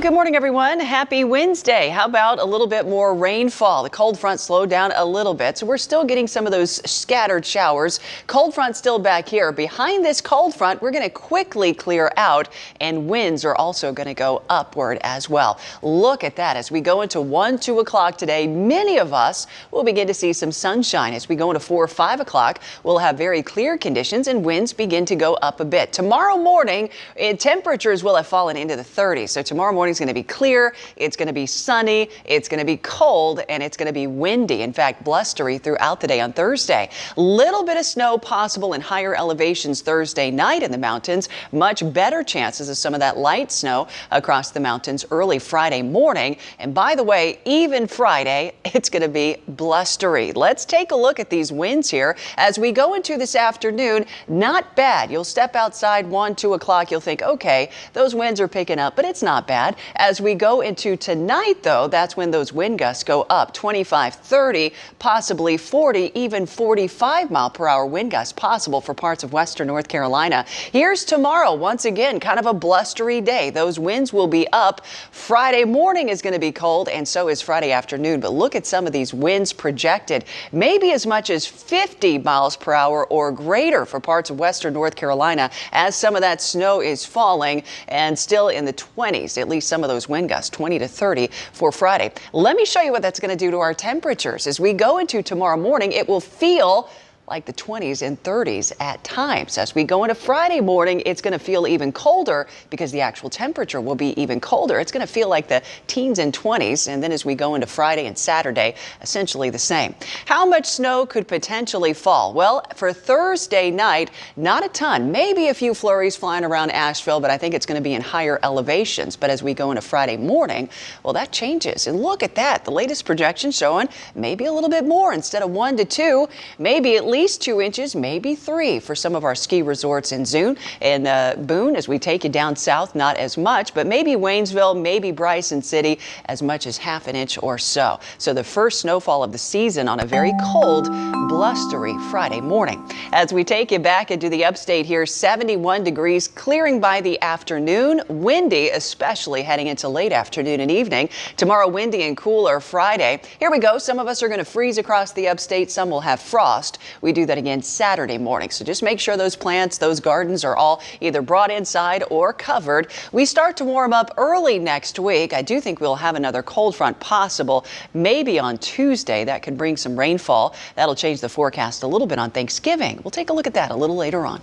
Good morning, everyone. Happy Wednesday. How about a little bit more rainfall? The cold front slowed down a little bit, so we're still getting some of those scattered showers. Cold front still back here. Behind this cold front, we're going to quickly clear out, and winds are also going to go upward as well. Look at that. As we go into 1, 2 o'clock today, many of us will begin to see some sunshine. As we go into 4 or 5 o'clock, we'll have very clear conditions and winds begin to go up a bit. Tomorrow morning, temperatures will have fallen into the 30s. So tomorrow morning is going to be clear, it's going to be sunny, it's going to be cold, and it's going to be windy. In fact, blustery throughout the day on Thursday. Little bit of snow possible in higher elevations Thursday night in the mountains. Much better chances of some of that light snow across the mountains early Friday morning. And by the way, even Friday, it's going to be blustery. Let's take a look at these winds here as we go into this afternoon. Not bad. You'll step outside 1, 2 o'clock. You'll think, okay, those winds are picking up, but it's not bad. As we go into tonight, though, that's when those wind gusts go up 25, 30, possibly 40, even 45-mile-per-hour wind gusts possible for parts of western North Carolina. Here's tomorrow. Once again, kind of a blustery day. Those winds will be up. Friday morning is going to be cold, and so is Friday afternoon. But look at some of these winds projected. Maybe as much as 50 miles per hour or greater for parts of western North Carolina as some of that snow is falling, and still in the 20s, at least some of those wind gusts, 20 to 30 for Friday. Let me show you what that's going to do to our temperatures. As we go into tomorrow morning, it will feel like the 20s and 30s at times. As we go into Friday morning, it's going to feel even colder because the actual temperature will be even colder. It's going to feel like the teens and 20s. And then as we go into Friday and Saturday, essentially the same. How much snow could potentially fall? Well, for Thursday night, not a ton, maybe a few flurries flying around Asheville, but I think it's going to be in higher elevations. But as we go into Friday morning, well, that changes. And look at that. The latest projection showing maybe a little bit more instead of 1 to 2, maybe at least 2 inches, maybe 3 for some of our ski resorts in Boone. As we take you down south, not as much, but maybe Waynesville, maybe Bryson City, as much as ½ an inch or so. So the first snowfall of the season on a very cold, blustery Friday morning. As we take you back into the upstate here, 71 degrees, clearing by the afternoon, windy, especially heading into late afternoon and evening. Tomorrow, windy and cooler Friday. Here we go. Some of us are going to freeze across the upstate. Some will have frost. We do that again Saturday morning. So just make sure those plants, those gardens are all either brought inside or covered. We start to warm up early next week. I do think we'll have another cold front possible, maybe on Tuesday. That could bring some rainfall. That'll change the forecast a little bit on Thanksgiving. We'll take a look at that a little later on.